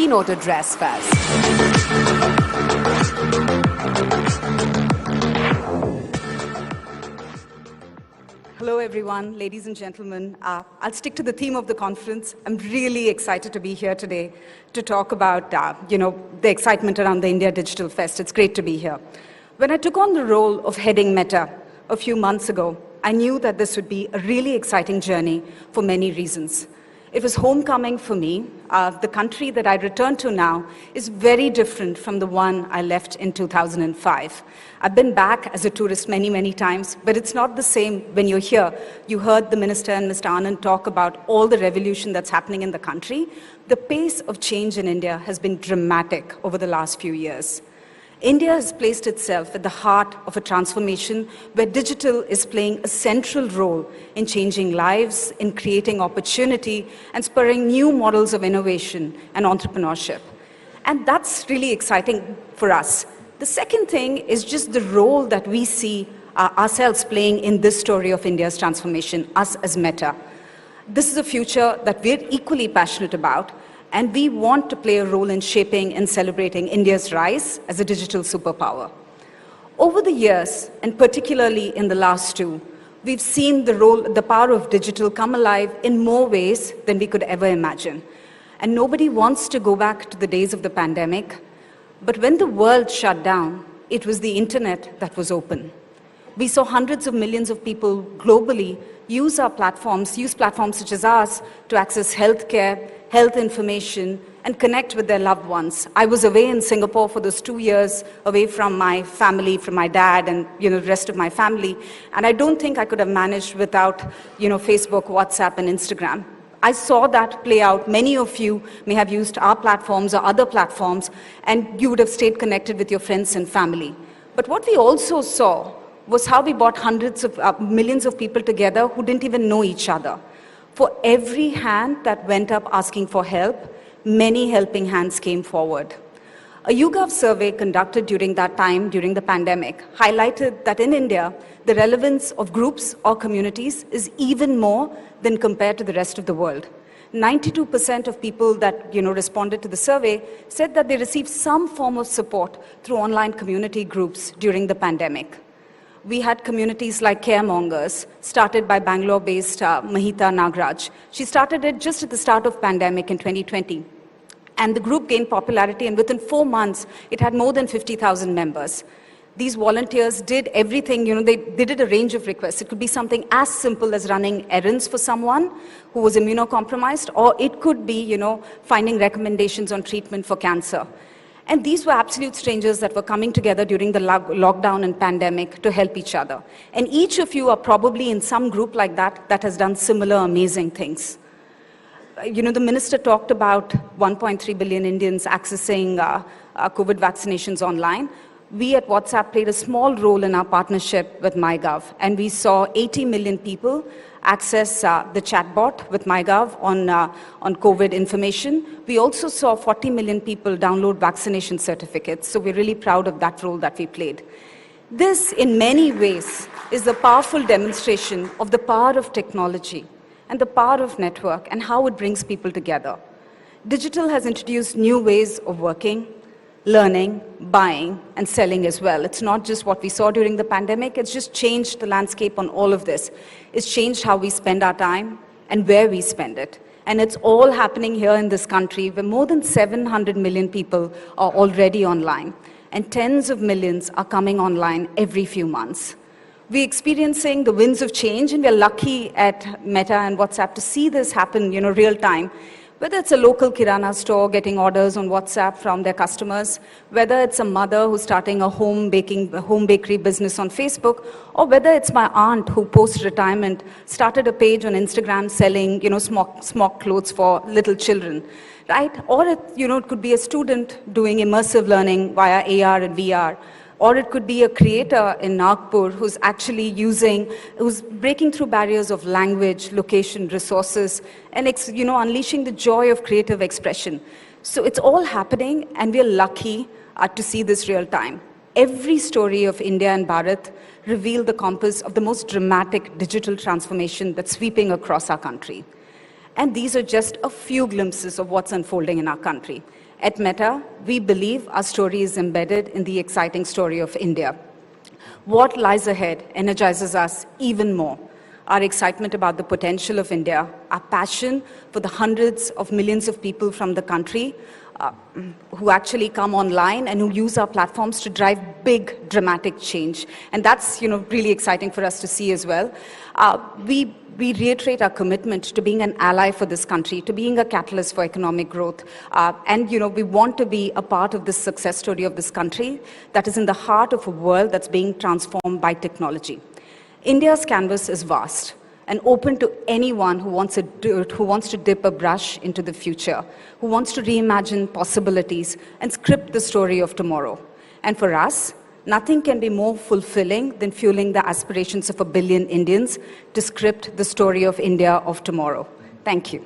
keynote address first. Hello, everyone, ladies and gentlemen. I'll stick to the theme of the conference. I'm really excited to be here today to talk about, the excitement around the India Digital Fest. It's great to be here. When I took on the role of heading Meta a few months ago, I knew that this would be a really exciting journey for many reasons. It was homecoming for me. The country that I returned to now is very different from the one I left in 2005. I've been back as a tourist many, many times, but it's not the same when you're here. You heard the Minister and Mr. Anand talk about all the revolution that's happening in the country. The pace of change in India has been dramatic over the last few years. India has placed itself at the heart of a transformation where digital is playing a central role in changing lives, in creating opportunity, and spurring new models of innovation and entrepreneurship. And that's really exciting for us. The second thing is just the role that we see ourselves playing in this story of India's transformation, us as Meta. This is a future that we're equally passionate about, and we want to play a role in shaping and celebrating India's rise as a digital superpower. Over the years, and particularly in the last two, we've seen the power of digital come alive in more ways than we could ever imagine. And nobody wants to go back to the days of the pandemic, but when the world shut down, it was the internet that was open. We saw hundreds of millions of people globally use platforms such as ours to access healthcare, health information, and connect with their loved ones. I was away in Singapore for those 2 years, away from my family, from my dad and the rest of my family, and I don't think I could have managed without Facebook, WhatsApp, and Instagram. I saw that play out. Many of you may have used our platforms or other platforms, and you would have stayed connected with your friends and family. But what we also saw was how we brought hundreds of millions of people together who didn't even know each other. For every hand that went up asking for help, many helping hands came forward. A YouGov survey conducted during that time, during the pandemic, highlighted that in India, the relevance of groups or communities is even more than compared to the rest of the world. 92% of people that responded to the survey said that they received some form of support through online community groups during the pandemic. We had communities like Caremongers, started by Bangalore-based Mahita Nagraj. She started it just at the start of pandemic in 2020. And the group gained popularity, and within 4 months, it had more than 50,000 members. These volunteers did everything, they did a range of requests. It could be something as simple as running errands for someone who was immunocompromised, or it could be, finding recommendations on treatment for cancer. And these were absolute strangers that were coming together during the lockdown and pandemic to help each other. And each of you are probably in some group like that has done similar amazing things. The minister talked about 1.3 billion Indians accessing COVID vaccinations online. We at WhatsApp played a small role in our partnership with MyGov, and we saw 80 million people access the chatbot with MyGov on COVID information. We also saw 40 million people download vaccination certificates, so we're really proud of that role that we played. This, in many ways, is a powerful demonstration of the power of technology and the power of network and how it brings people together. Digital has introduced new ways of working, learning, buying, and selling as well. It's not just what we saw during the pandemic, it's just changed the landscape on all of this. It's changed how we spend our time and where we spend it. And it's all happening here in this country where more than 700 million people are already online, and tens of millions are coming online every few months. We're experiencing the winds of change, and we're lucky at Meta and WhatsApp to see this happen, real time. Whether it's a local kirana store getting orders on WhatsApp from their customers, whether it's a mother who's starting a home bakery business on Facebook, or whether it's my aunt who post-retirement started a page on Instagram selling, smock clothes for little children, right? Or it could be a student doing immersive learning via AR and VR. Or it could be a creator in Nagpur who's actually who's breaking through barriers of language, location, resources, and unleashing the joy of creative expression. So it's all happening, and we're lucky to see this real time. Every story of India and Bharat reveal the compass of the most dramatic digital transformation that's sweeping across our country. And these are just a few glimpses of what's unfolding in our country. At Meta, we believe our story is embedded in the exciting story of India. What lies ahead energizes us even more. Our excitement about the potential of India, our passion for the hundreds of millions of people from the country who actually come online and who use our platforms to drive big, dramatic change. And that's really exciting for us to see as well. We reiterate our commitment to being an ally for this country, to being a catalyst for economic growth. And we want to be a part of this success story of this country that is in the heart of a world that's being transformed by technology. India's canvas is vast and open to anyone who wants to dip a brush into the future, who wants to reimagine possibilities and script the story of tomorrow. And for us, nothing can be more fulfilling than fueling the aspirations of 1 billion Indians to script the story of India of tomorrow. Thank you.